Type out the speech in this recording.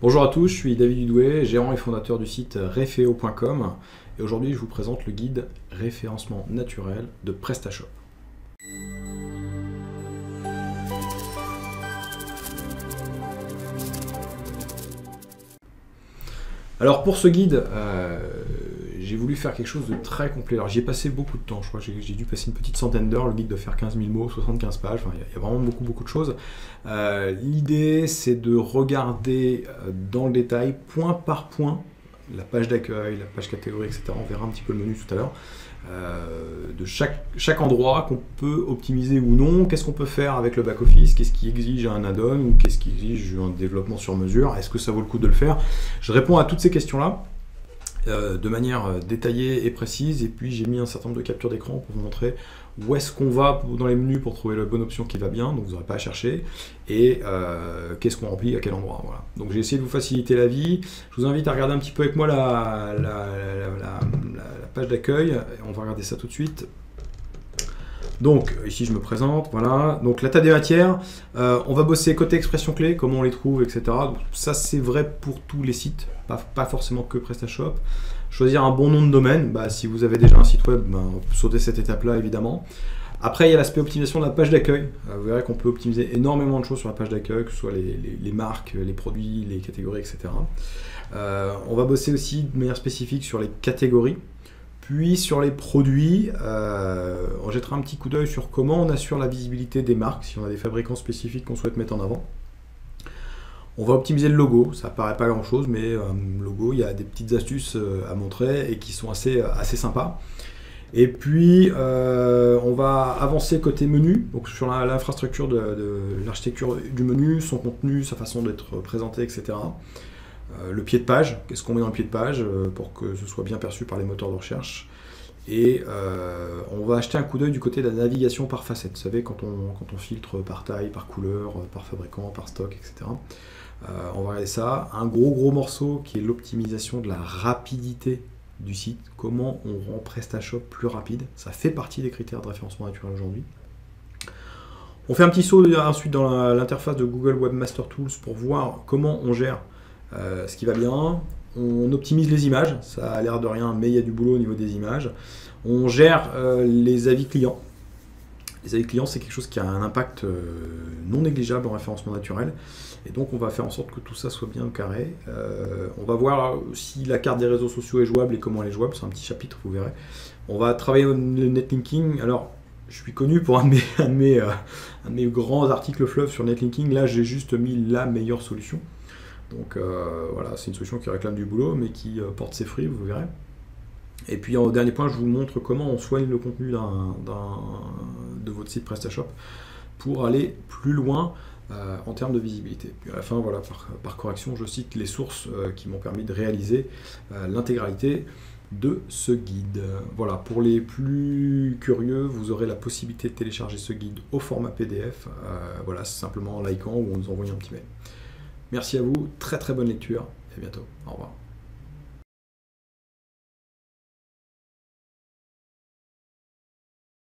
Bonjour à tous, je suis David Dudoué, gérant et fondateur du site refeo.com et aujourd'hui je vous présente le guide référencement naturel de PrestaShop. Alors pour ce guide, j'ai voulu faire quelque chose de très complet. Alors j'y ai passé beaucoup de temps, je crois que j'ai dû passer une petite centaine d'heures. Le guide doit faire 15 000 mots, 75 pages, enfin, il y a vraiment beaucoup de choses. L'idée c'est de regarder dans le détail, point par point, la page d'accueil, la page catégorie, etc. On verra un petit peu le menu tout à l'heure. De chaque endroit qu'on peut optimiser ou non, qu'est-ce qu'on peut faire avec le back-office, qu'est-ce qui exige un add-on ou qu'est-ce qui exige un développement sur mesure, est-ce que ça vaut le coup de le faire? Je réponds à toutes ces questions-là de manière détaillée et précise, et puis j'ai mis un certain nombre de captures d'écran pour vous montrer où est-ce qu'on va dans les menus pour trouver la bonne option qui va bien, donc vous n'aurez pas à chercher, et qu'est-ce qu'on remplit à quel endroit. Voilà. Donc j'ai essayé de vous faciliter la vie. Je vous invite à regarder un petit peu avec moi la page d'accueil. On va regarder ça tout de suite. Donc ici je me présente, voilà. Donc la table des matières, on va bosser côté expression clé, comment on les trouve, etc. Donc, ça c'est vrai pour tous les sites, pas forcément que PrestaShop. Choisir un bon nom de domaine, si vous avez déjà un site web, sautez cette étape-là évidemment. Après il y a l'aspect optimisation de la page d'accueil. Vous verrez qu'on peut optimiser énormément de choses sur la page d'accueil, que ce soit les marques, les produits, les catégories, etc. On va bosser aussi de manière spécifique sur les catégories. Puis sur les produits, on jettera un petit coup d'œil sur comment on assure la visibilité des marques, si on a des fabricants spécifiques qu'on souhaite mettre en avant. On va optimiser le logo, ça paraît pas grand chose, mais le logo, il y a des petites astuces à montrer et qui sont assez sympas. Et puis on va avancer côté menu, donc sur l'infrastructure de l'architecture du menu, son contenu, sa façon d'être présenté, etc. Le pied de page, qu'est-ce qu'on met dans le pied de page pour que ce soit bien perçu par les moteurs de recherche. Et on va acheter un coup d'œil du côté de la navigation par facette. Vous savez, quand on filtre par taille, par couleur, par fabricant, par stock, etc. On va regarder ça. Un gros morceau qui est l'optimisation de la rapidité du site. Comment on rend PrestaShop plus rapide. Ça fait partie des critères de référencement naturel aujourd'hui. On fait un petit saut ensuite dans l'interface de Google Webmaster Tools pour voir comment on gère ce qui va bien. On optimise les images, ça a l'air de rien, mais il y a du boulot au niveau des images. On gère les avis clients. Les avis clients, c'est quelque chose qui a un impact non négligeable en référencement naturel. Et donc, on va faire en sorte que tout ça soit bien carré. On va voir si la carte des réseaux sociaux est jouable et comment elle est jouable. C'est un petit chapitre, vous verrez. On va travailler le netlinking. Alors, je suis connu pour un de mes grands articles fleuve sur netlinking. Là, j'ai juste mis la meilleure solution. Donc voilà, c'est une solution qui réclame du boulot, mais qui porte ses fruits, vous verrez. Et puis en dernier point, je vous montre comment on soigne le contenu de votre site PrestaShop pour aller plus loin en termes de visibilité. Puis à la fin, voilà, par correction, je cite les sources qui m'ont permis de réaliser l'intégralité de ce guide. Voilà, pour les plus curieux, vous aurez la possibilité de télécharger ce guide au format PDF. Voilà, c'est simplement en likant ou en nous envoyant un petit mail. Merci à vous, très bonne lecture et à bientôt. Au revoir.